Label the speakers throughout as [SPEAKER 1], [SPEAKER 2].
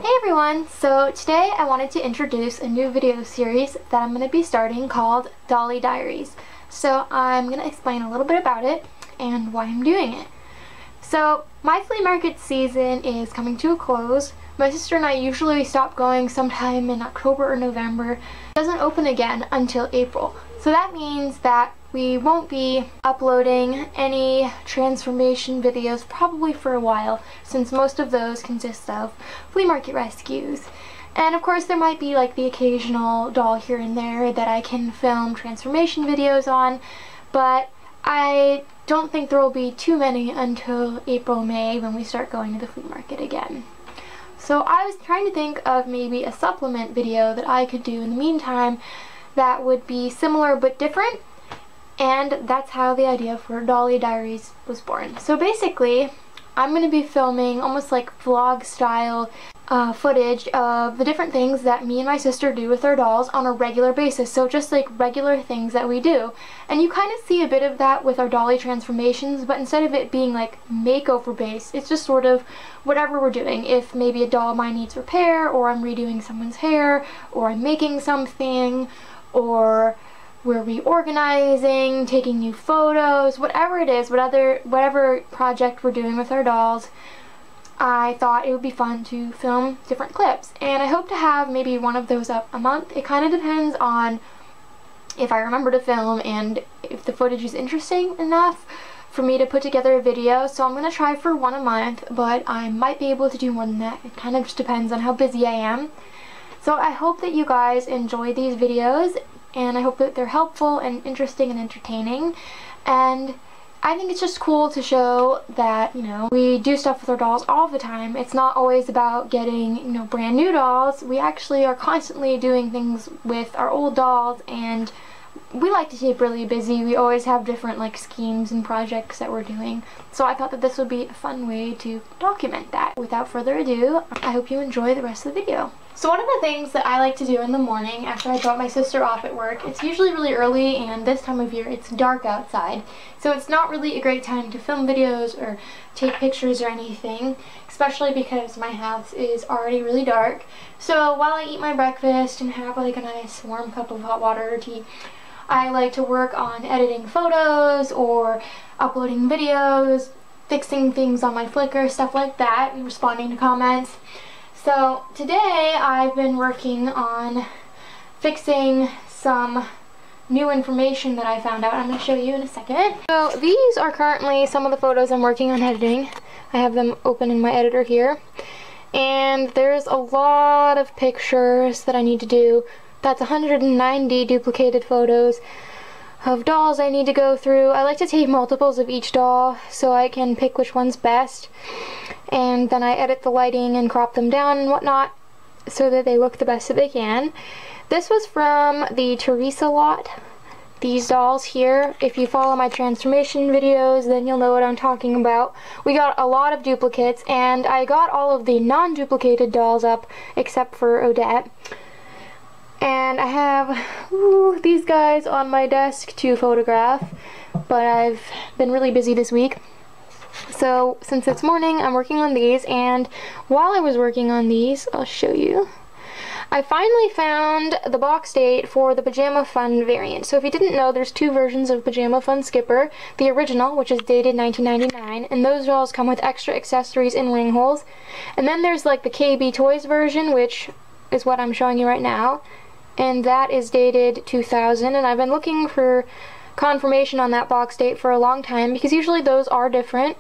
[SPEAKER 1] Hey everyone! So today I wanted to introduce a new video series that I'm going to be starting called Dolly Diaries. So I'm going to explain a little bit about it and why I'm doing it. So my flea market season is coming to a close. My sister and I usually stop going sometime in October or November. It doesn't open again until April. So that means that we won't be uploading any transformation videos probably for a while, since most of those consist of flea market rescues. And of course there might be like the occasional doll here and there that I can film transformation videos on, but I don't think there will be too many until April, May, when we start going to the flea market again. So I was trying to think of maybe a supplement video that I could do in the meantime that would be similar but different. And that's how the idea for Dolly Diaries was born. So basically, I'm going to be filming almost like vlog style footage of the different things that me and my sister do with our dolls on a regular basis. So just like regular things that we do. And you kind of see a bit of that with our Dolly Transformations, but instead of it being like makeover based, it's just sort of whatever we're doing. If maybe a doll of mine needs repair, or I'm redoing someone's hair, or I'm making something, or we're reorganizing, taking new photos, whatever it is, whatever project we're doing with our dolls, I thought it would be fun to film different clips. And I hope to have maybe one of those up a month. It kind of depends on if I remember to film and if the footage is interesting enough for me to put together a video. So I'm going to try for one a month, but I might be able to do more than that. It kind of just depends on how busy I am. So I hope that you guys enjoy these videos, and I hope that they're helpful and interesting and entertaining. And I think it's just cool to show that, you know, we do stuff with our dolls all the time. It's not always about getting, you know, brand new dolls. We actually are constantly doing things with our old dolls, and we like to keep really busy. We always have different like schemes and projects that we're doing. So I thought that this would be a fun way to document that. Without further ado, I hope you enjoy the rest of the video. So one of the things that I like to do in the morning after I drop my sister off at work, it's usually really early, and this time of year it's dark outside. So it's not really a great time to film videos or take pictures or anything, especially because my house is already really dark. So while I eat my breakfast and have like a nice warm cup of hot water or tea, I like to work on editing photos or uploading videos, fixing things on my Flickr, stuff like that, and responding to comments. So today I've been working on fixing some new information that I found out. I'm going to show you in a second. So these are currently some of the photos I'm working on editing. I have them open in my editor here. And there's a lot of pictures that I need to do. That's 190 duplicated photos of dolls I need to go through. I like to take multiples of each doll so I can pick which one's best, and then I edit the lighting and crop them down and whatnot so that they look the best that they can. This was from the Teresa lot. These dolls here, if you follow my transformation videos, then you'll know what I'm talking about. We got a lot of duplicates, and I got all of the non-duplicated dolls up except for Odette. And I have these guys on my desk to photograph, but I've been really busy this week. So since it's morning, I'm working on these, and while I was working on these, I'll show you. I finally found the box date for the Pajama Fun variant. So if you didn't know, there's two versions of Pajama Fun Skipper. The original, which is dated 1999, and those dolls come with extra accessories and ring holes. And then there's like the KB Toys version, which is what I'm showing you right now. And that is dated 2000, and I've been looking for confirmation on that box date for a long time because usually those are different.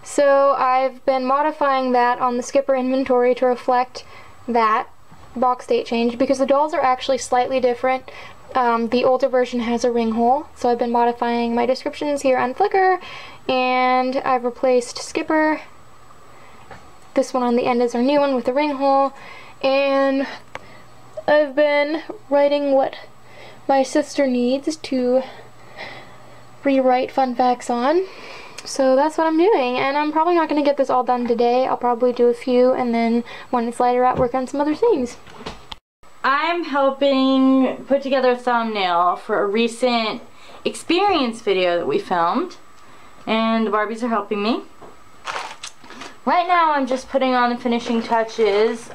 [SPEAKER 1] So I've been modifying that on the Skipper inventory to reflect that box date change because the dolls are actually slightly different. The older version has a ring hole, so I've been modifying my descriptions here on Flickr, and I've replaced Skipper. This one on the end is our new one with the ring hole, and I've been writing what my sister needs to rewrite fun facts on. So that's what I'm doing, and I'm probably not going to get this all done today. I'll probably do a few, and then when it's lighter out, work on some other things.
[SPEAKER 2] I'm helping put together a thumbnail for a recent experience video that we filmed, and the Barbies are helping me. Right now I'm just putting on the finishing touches.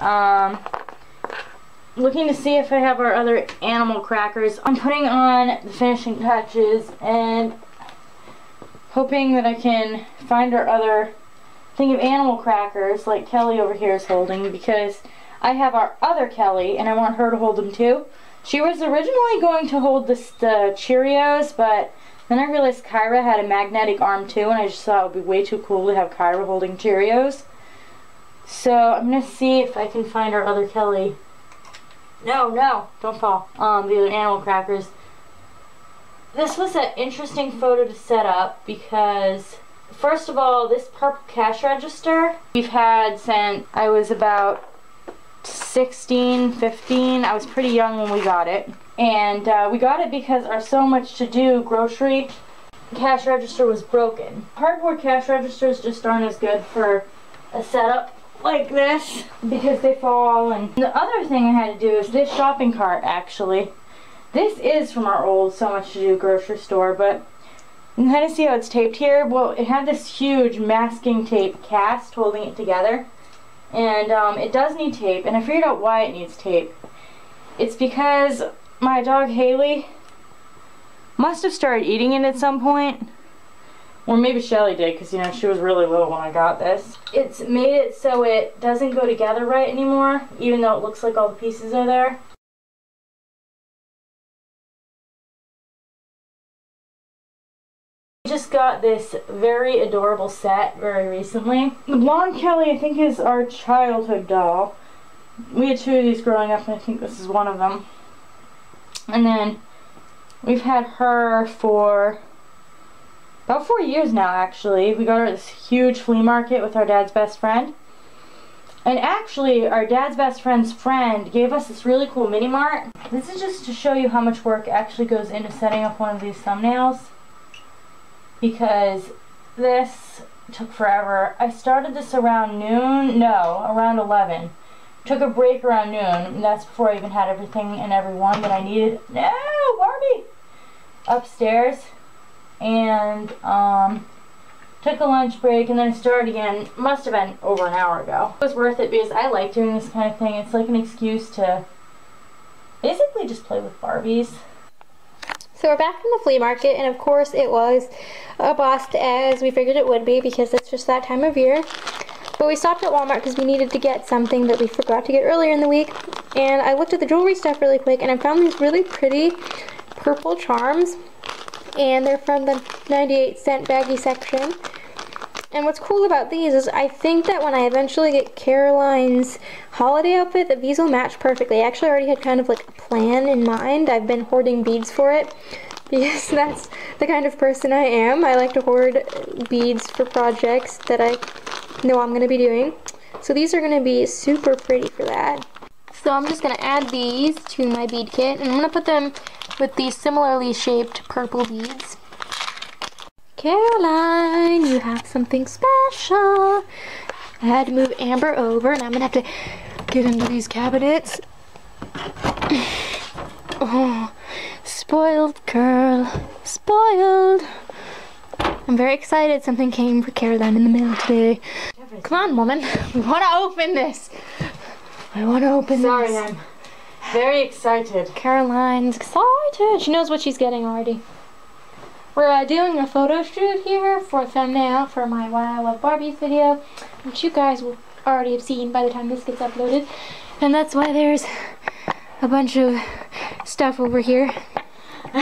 [SPEAKER 2] Looking to see if I have our other animal crackers. I'm putting on the finishing touches and hoping that I can find our other thing of animal crackers like Kelly over here is holding, because I have our other Kelly and I want her to hold them too. She was originally going to hold the Cheerios, but then I realized Kyra had a magnetic arm too, and I just thought it would be way too cool to have Kyra holding Cheerios. So I'm going to see if I can find our other Kelly. No, don't fall. The other animal crackers. This was an interesting photo to set up because, first of all, this purple cash register we've had since I was about 16, 15. I was pretty young when we got it. And we got it because our so much to do grocery cash register was broken. Cardboard cash registers just aren't as good for a setup like this because they fall. And the other thing I had to do is this shopping cart, actually. This is from our old so much to do grocery store, but you can kind of see how it's taped here. Well, it had this huge masking tape cast holding it together, and it does need tape, and I figured out why it needs tape. It's because my dog Haley must have started eating it at some point. Or maybe Shelly did, because, you know, she was really little when I got this. It's made it so it doesn't go together right anymore, even though it looks like all the pieces are there. We just got this very adorable set very recently. The blonde Kelly, I think, is our childhood doll. We had two of these growing up, and I think this is one of them. And then we've had her for about 4 years now, actually. We got her at this huge flea market with our dad's best friend. And actually, our dad's best friend's friend gave us this really cool mini mart. This is just to show you how much work actually goes into setting up one of these thumbnails, because this took forever. I started this around noon, no, around 11. Took a break around noon, and that's before I even had everything and everyone that I needed. No, Barbie! Upstairs. And took a lunch break, and then I started again. Must have been over an hour ago. It was worth it because I like doing this kind of thing. It's like an excuse to basically just play with Barbies.
[SPEAKER 1] So we're back from the flea market, and of course it was a bust, as we figured it would be, because it's just that time of year. But we stopped at Walmart because we needed to get something that we forgot to get earlier in the week. And I looked at the jewelry stuff really quick, and I found these really pretty purple charms. And they're from the 98-cent baggie section. And what's cool about these is I think that when I eventually get Caroline's holiday outfit, that these will match perfectly. I actually already had kind of like a plan in mind. I've been hoarding beads for it because that's the kind of person I am. I like to hoard beads for projects that I know I'm going to be doing. So these are going to be super pretty for that. So I'm just going to add these to my bead kit, and I'm going to put them with these similarly shaped purple beads. Caroline, you have something special. I had to move Amber over, and I'm going to have to get into these cabinets. Oh, spoiled girl, spoiled. I'm very excited. Something came for Caroline in the mail today. Come on, woman. We want to open this. I want to open this.
[SPEAKER 2] Sorry, I'm very excited.
[SPEAKER 1] Caroline's excited. She knows what she's getting already. We're doing a photo shoot here for a thumbnail for my Why I Love Barbies video, which you guys will already have seen by the time this gets uploaded. And that's why there's a bunch of stuff over here.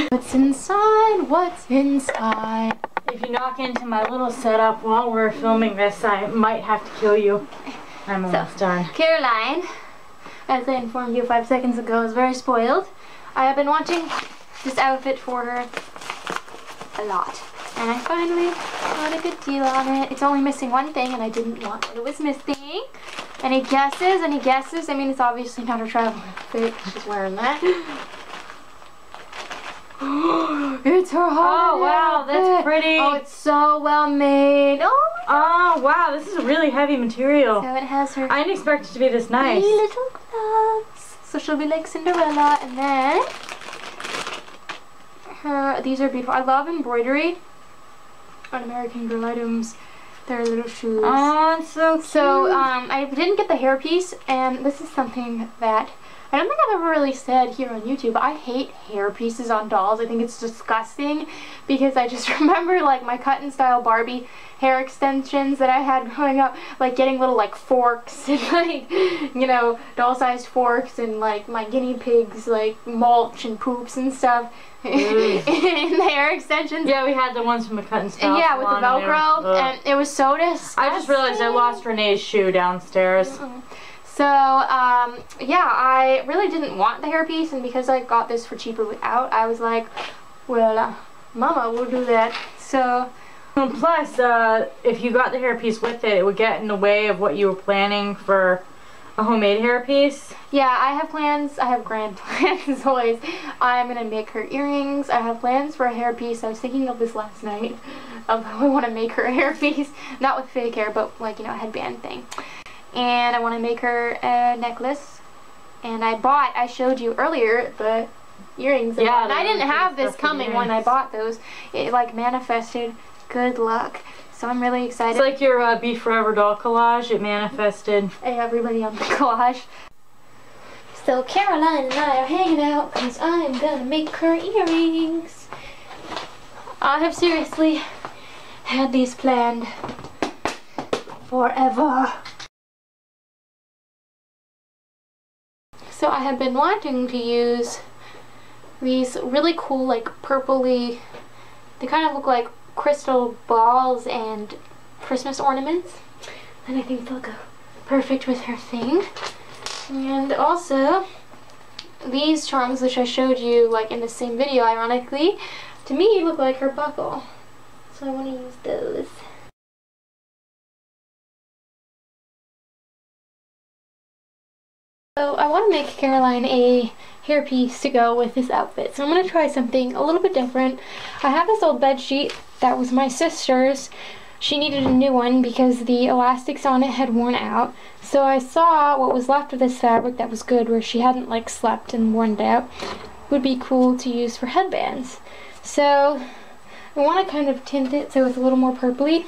[SPEAKER 1] What's inside? What's inside?
[SPEAKER 2] If you knock into my little setup while we're filming this, I might have to kill you. I'm almost done.
[SPEAKER 1] Caroline, as I informed you 5 seconds ago, is very spoiled. I have been wanting this outfit for her a lot, and I finally got a good deal on it. It's only missing one thing, and I didn't want what it was missing. Any guesses? Any guesses? I mean, it's obviously not her travel outfit. She's wearing that. It's her holiday.
[SPEAKER 2] Oh wow, that's pretty.
[SPEAKER 1] Oh, it's so well made. Oh my God.
[SPEAKER 2] Oh wow, this is a really heavy material.
[SPEAKER 1] So it has her
[SPEAKER 2] I didn't expect it to be this nice.
[SPEAKER 1] little gloves. So she'll be like Cinderella, and then these are beautiful. I love embroidery on American Girl items. their little shoes.
[SPEAKER 2] Oh, it's so cute.
[SPEAKER 1] So I didn't get the hairpiece, and this is something that I don't think I've ever really said here on YouTube. I hate hair pieces on dolls. I think it's disgusting because I just remember like my cut and style Barbie hair extensions that I had growing up, like getting little like forks and like, you know, doll-sized forks, and like my guinea pigs like mulch and poops and stuff in the hair extensions.
[SPEAKER 2] Yeah, we had the ones from the cut and style.
[SPEAKER 1] Yeah, with the Velcro, and it was so disgusting.
[SPEAKER 2] I just realized I lost Renee's shoe downstairs.
[SPEAKER 1] So, yeah, I really didn't want the hairpiece, and because I got this for cheaper without, I was like, well, Mama will do that. So,
[SPEAKER 2] and plus, if you got the hairpiece with it, it would get in the way of what you were planning for a homemade hairpiece.
[SPEAKER 1] Yeah, I have plans. I have grand plans as always. I'm going to make her earrings. I have plans for a hairpiece. I was thinking of this last night, of how I want to make her a hairpiece. Not with fake hair, but like, you know, a headband thing. And I want to make her a necklace. And I showed you earlier the earrings. Yeah, and I didn't have this coming when I bought those. It like manifested good luck. So I'm really excited.
[SPEAKER 2] It's like your Be Forever doll collage. It manifested.
[SPEAKER 1] Hey, everybody on the collage. So Caroline and I are hanging out because I'm gonna make her earrings. I have seriously had these planned forever. So I have been wanting to use these really cool, like purpley, they kind of look like crystal balls and Christmas ornaments, and I think they'll go perfect with her thing. And also these charms, which I showed you like in the same video, ironically, to me look like her buckle, so I want to use those. So I want to make Caroline a hairpiece to go with this outfit. So I'm going to try something a little bit different. I have this old bed sheet that was my sister's. She needed a new one because the elastics on it had worn out. So I saw what was left of this fabric that was good, where she hadn't like slept and worn it out. Would be cool to use for headbands. So I want to kind of tint it so it's a little more purpley.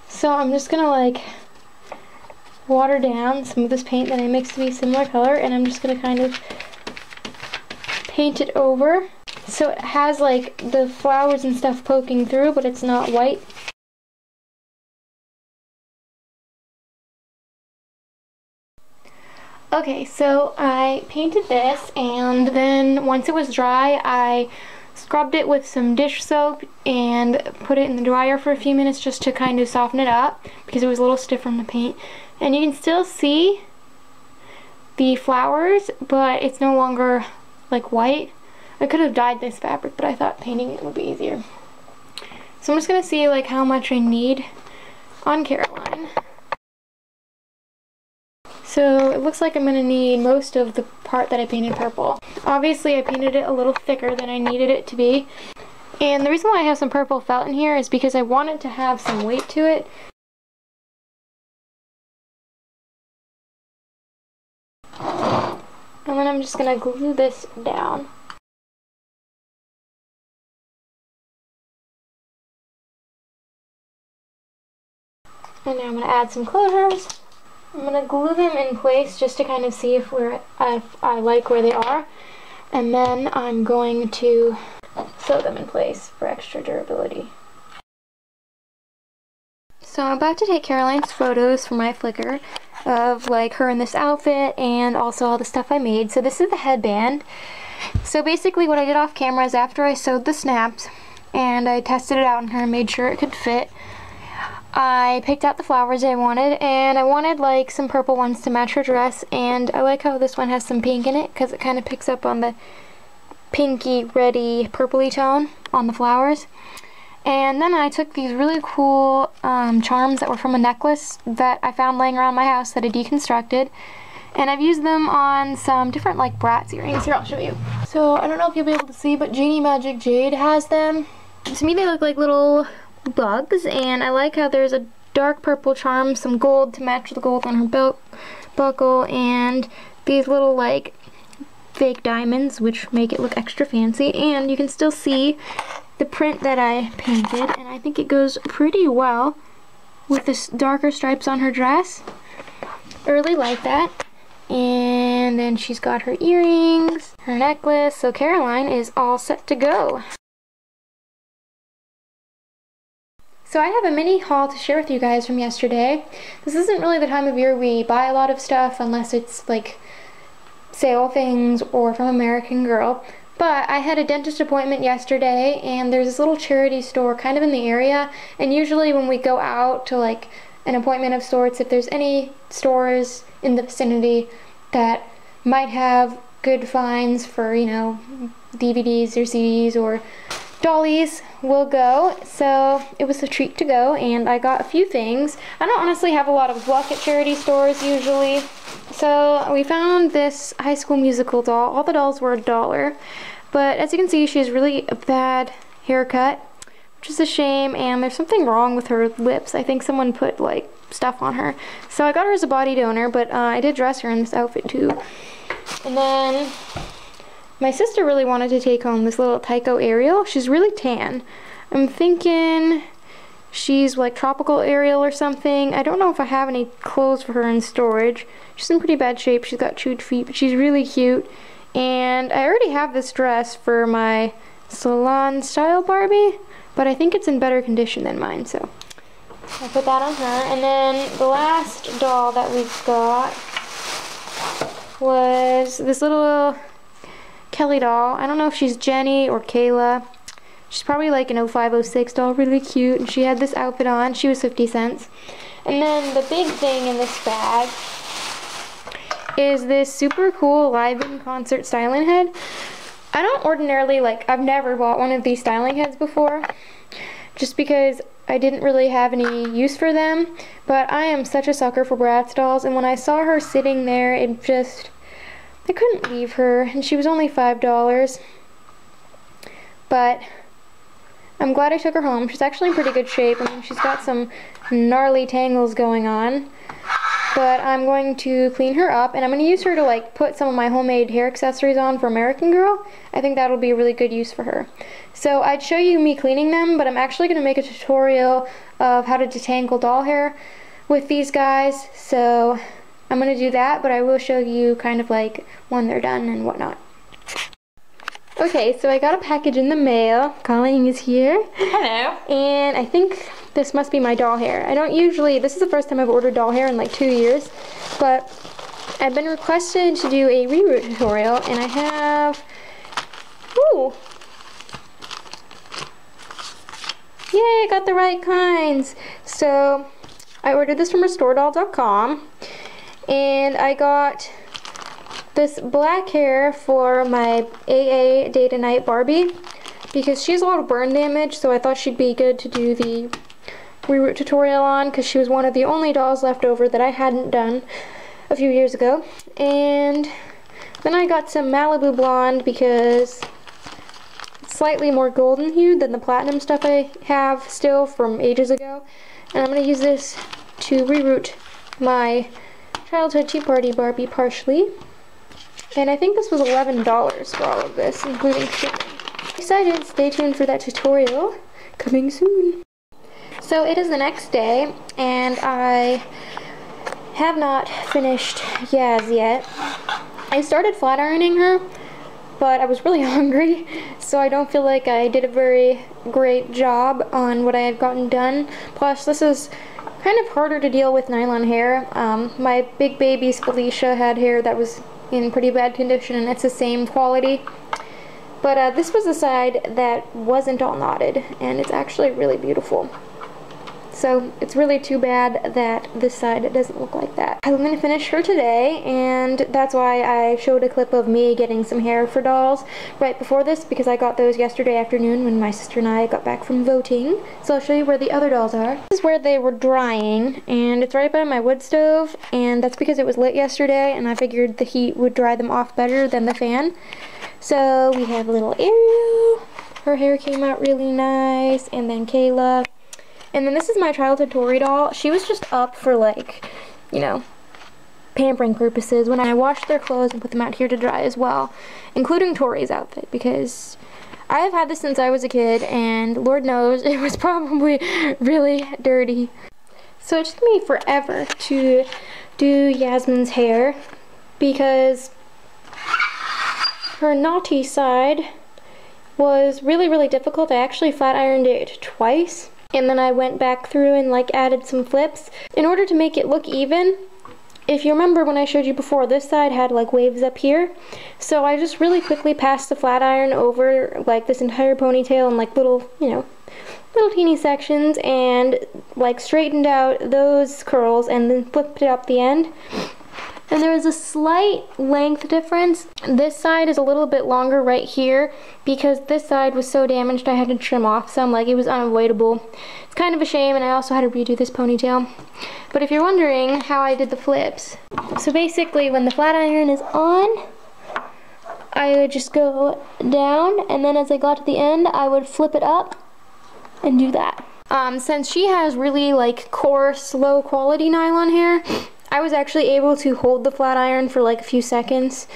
[SPEAKER 1] So I'm just going to like water down some of this paint that I mixed to be a similar color, and I'm just going to kind of paint it over so it has like the flowers and stuff poking through, but it's not white. Okay, so I painted this, and then once it was dry, I scrubbed it with some dish soap and put it in the dryer for a few minutes just to kind of soften it up because it was a little stiff from the paint. And you can still see the flowers, but it's no longer like white. I could have dyed this fabric, but I thought painting it would be easier. So I'm just going to see like how much I need on Caroline. So it looks like I'm going to need most of the part that I painted purple. Obviously I painted it a little thicker than I needed it to be. And the reason why I have some purple felt in here is because I wanted to have some weight to it. And then I'm just going to glue this down. And now I'm going to add some closures. I'm going to glue them in place just to kind of see if I like where they are. And then I'm going to sew them in place for extra durability. So I'm about to take Caroline's photos from my Flickr of like her in this outfit and also all the stuff I made. So this is the headband. So basically what I did off camera is after I sewed the snaps and I tested it out on her and made sure it could fit, I picked out the flowers I wanted, and I wanted like some purple ones to match her dress, and I like how this one has some pink in it because it kind of picks up on the pinky, reddy, purpley tone on the flowers. And then I took these really cool charms that were from a necklace that I found laying around my house that I deconstructed, and I've used them on some different like Bratz earrings. Here, I'll show you. So I don't know if you'll be able to see, but Genie Magic Jade has them. To me they look like little bugs, and I like how there's a dark purple charm, some gold to match the gold on her belt buckle, and these little like fake diamonds which make it look extra fancy. And you can still see the print that I painted, and I think it goes pretty well with this darker stripes on her dress. I really like that. And then she's got her earrings, her necklace, so Caroline is all set to go. So I have a mini haul to share with you guys from yesterday. This isn't really the time of year we buy a lot of stuff unless it's like sale things or from American Girl. But I had a dentist appointment yesterday, and there's this little charity store kind of in the area, and usually when we go out to like an appointment of sorts, if there's any stores in the vicinity that might have good finds for, you know, DVDs or CDs or dollies, we'll go. So it was a treat to go, and I got a few things. I don't honestly have a lot of luck at charity stores usually. So we found this High School Musical doll. All the dolls were $1. But as you can see, she has really a bad haircut, which is a shame, and there's something wrong with her lips. I think someone put like stuff on her. So I got her as a body donor, but I did dress her in this outfit too. And then my sister really wanted to take home this little Tycho Ariel. She's really tan. I'm thinking she's like tropical Ariel or something. I don't know if I have any clothes for her in storage. She's in pretty bad shape. She's got chewed feet, but she's really cute. And I already have this dress for my salon style Barbie, but I think it's in better condition than mine, so I put that on her. And then the last doll that we got was this little Kelly doll. I don't know if she's Jenny or Kayla. She's probably like an 0506 doll, really cute, and she had this outfit on. She was 50 cents. And then the big thing in this bag is this super cool live-in concert styling head. I don't ordinarily, I've never bought one of these styling heads before, just because I didn't really have any use for them, but I am such a sucker for Bratz dolls, and when I saw her sitting there, I couldn't leave her, and she was only $5, but I'm glad I took her home. She's actually in pretty good shape. I mean, she's got some gnarly tangles going on. But I'm going to clean her up, and I'm going to use her to like put some of my homemade hair accessories on for American Girl. I think that'll be a really good use for her. So I'd show you me cleaning them, but I'm actually going to make a tutorial of how to detangle doll hair with these guys. So I'm going to do that, but I will show you kind of like when they're done and whatnot. Okay, so I got a package in the mail. Colleen is here.
[SPEAKER 2] Hello.
[SPEAKER 1] And I think this must be my doll hair. I don't usually, this is the first time I've ordered doll hair in like 2 years, but I've been requested to do a reroot tutorial, and I have, ooh, yay, I got the right kinds. So I ordered this from restoredoll.com, and I got this black hair for my AA Day to Night Barbie because she has a lot of burn damage, so I thought she'd be good to do the reroot tutorial on because she was one of the only dolls left over that I hadn't done a few years ago. And then I got some Malibu Blonde because it's slightly more golden hued than the platinum stuff I have still from ages ago. And I'm going to use this to reroot my childhood tea party Barbie partially. And I think this was $11 for all of this, including shipping. Excited, stay tuned for that tutorial coming soon. So it is the next day, and I have not finished Yaz yet. I started flat ironing her, but I was really hungry, so I don't feel like I did a very great job on what I had gotten done. Plus, this is kind of harder to deal with nylon hair. My big baby's Felicia had hair that was in pretty bad condition, and it's the same quality. But this was the side that wasn't all knotted, and it's actually really beautiful. So it's really too bad that this side doesn't look like that. I'm going to finish her today, and that's why I showed a clip of me getting some hair for dolls right before this, because I got those yesterday afternoon when my sister and I got back from voting. So I'll show you where the other dolls are. This is where they were drying, and it's right by my wood stove, and that's because it was lit yesterday, and I figured the heat would dry them off better than the fan. So we have little Ariel. Her hair came out really nice, and then Kayla. And then this is my childhood Tori doll. She was just up for, like, you know, pampering purposes when I washed their clothes and put them out here to dry as well, including Tori's outfit, because I have had this since I was a kid, and Lord knows it was probably really dirty. So it took me forever to do Yasmin's hair because her naughty side was really, really difficult. I actually flat ironed it twice, and then I went back through and like added some flips in order to make it look even. If you remember when I showed you before, this side had like waves up here, so I just really quickly passed the flat iron over like this entire ponytail and like little, you know, little teeny sections, and like straightened out those curls and then flipped it up the end. And there was a slight length difference. This side is a little bit longer right here because this side was so damaged I had to trim off some, like it was unavoidable. It's kind of a shame, and I also had to redo this ponytail. But if you're wondering how I did the flips, so basically when the flat iron is on, I would just go down, and then as I got to the end, I would flip it up and do that. Since she has really like coarse, low quality nylon hair, I was actually able to hold the flat iron for like a few seconds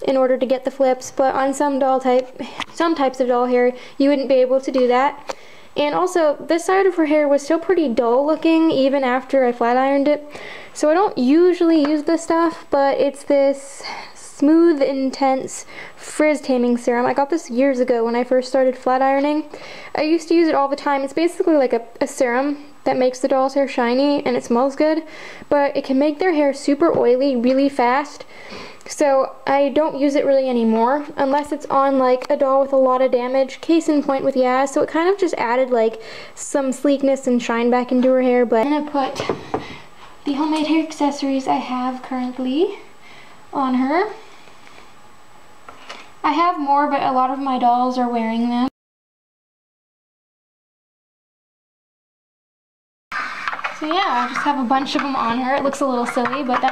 [SPEAKER 1] in order to get the flips, but on some types of doll hair, you wouldn't be able to do that. And also, this side of her hair was still pretty dull looking even after I flat ironed it. So I don't usually use this stuff, but it's this Smooth Intense Frizz Taming Serum. I got this years ago when I first started flat ironing. I used to use it all the time. It's basically like a serum that makes the doll's hair shiny, and it smells good, but it can make their hair super oily really fast. So I don't use it really anymore unless it's on like a doll with a lot of damage, case in point with Yaz. So it kind of just added like some sleekness and shine back into her hair. But I'm gonna put the homemade hair accessories I have currently on her. I have more, but a lot of my dolls are wearing them. So yeah, I just have a bunch of them on her. It looks a little silly, but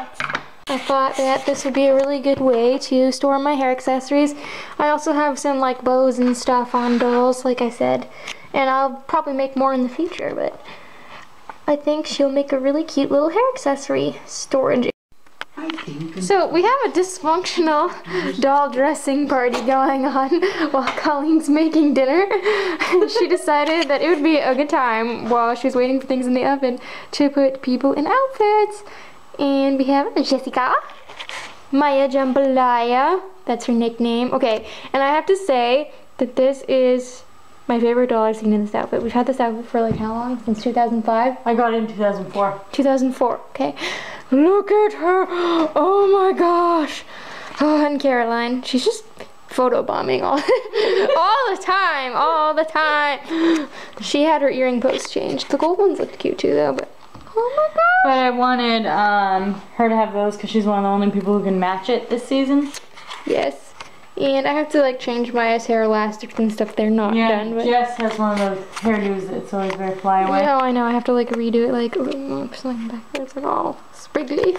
[SPEAKER 1] I thought that this would be a really good way to store my hair accessories. I also have some like bows and stuff on dolls, like I said, and I'll probably make more in the future, but I think she'll make a really cute little hair accessory storage. So we have a dysfunctional doll dressing party going on while Colleen's making dinner. She decided that it would be a good time while she's waiting for things in the oven to put people in outfits. And we have Jessica, Maya Jambalaya, that's her nickname. Okay, and I have to say that this is my favorite doll I've seen in this outfit. We've had this outfit for like how long? Since 2005?
[SPEAKER 2] I got it in 2004.
[SPEAKER 1] 2004, okay. Look at her! Oh my gosh! Oh, and Caroline, she's just photobombing all the time. She had her earring post changed. The gold ones looked cute too though, but oh my gosh!
[SPEAKER 2] But I wanted her to have those because she's one of the only people who can match it this season.
[SPEAKER 1] Yes. And I have to like change Maya's hair elastics and stuff. They're not done. But
[SPEAKER 2] Jess has one of those hairdos that's always very flyaway.
[SPEAKER 1] Yeah, I know. I have to like redo it like something backwards and all spriggly.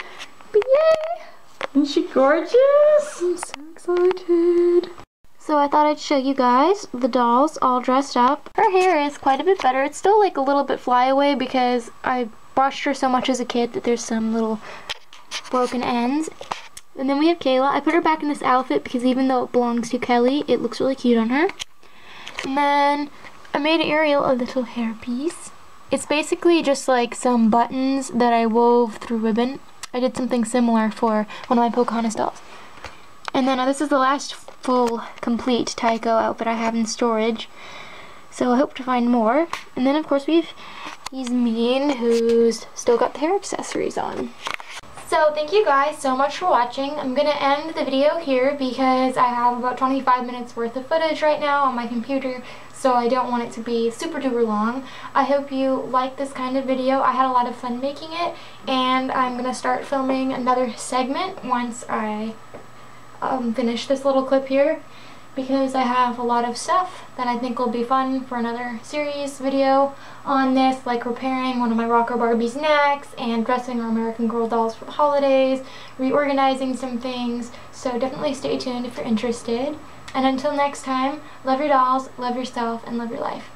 [SPEAKER 1] But yay!
[SPEAKER 2] Isn't she gorgeous?
[SPEAKER 1] I'm so excited. So I thought I'd show you guys the dolls all dressed up. Her hair is quite a bit better. It's still like a little bit flyaway because I brushed her so much as a kid that there's some little broken ends. And then we have Kayla. I put her back in this outfit because even though it belongs to Kelly, it looks really cute on her. And then I made Ariel a little hairpiece. It's basically just like some buttons that I wove through ribbon. I did something similar for one of my Pocahontas dolls. And then this is the last full, complete Tycho outfit I have in storage. So I hope to find more. And then of course we have Yasmin, who's still got the hair accessories on. So thank you guys so much for watching. I'm going to end the video here because I have about 25 minutes worth of footage right now on my computer, so I don't want it to be super duper long. I hope you like this kind of video. I had a lot of fun making it, and I'm going to start filming another segment once I finish this little clip here, because I have a lot of stuff that I think will be fun for another series video on this, like repairing one of my Rocker Barbie's necks and dressing our American Girl dolls for the holidays, reorganizing some things, so definitely stay tuned if you're interested. And until next time, love your dolls, love yourself, and love your life.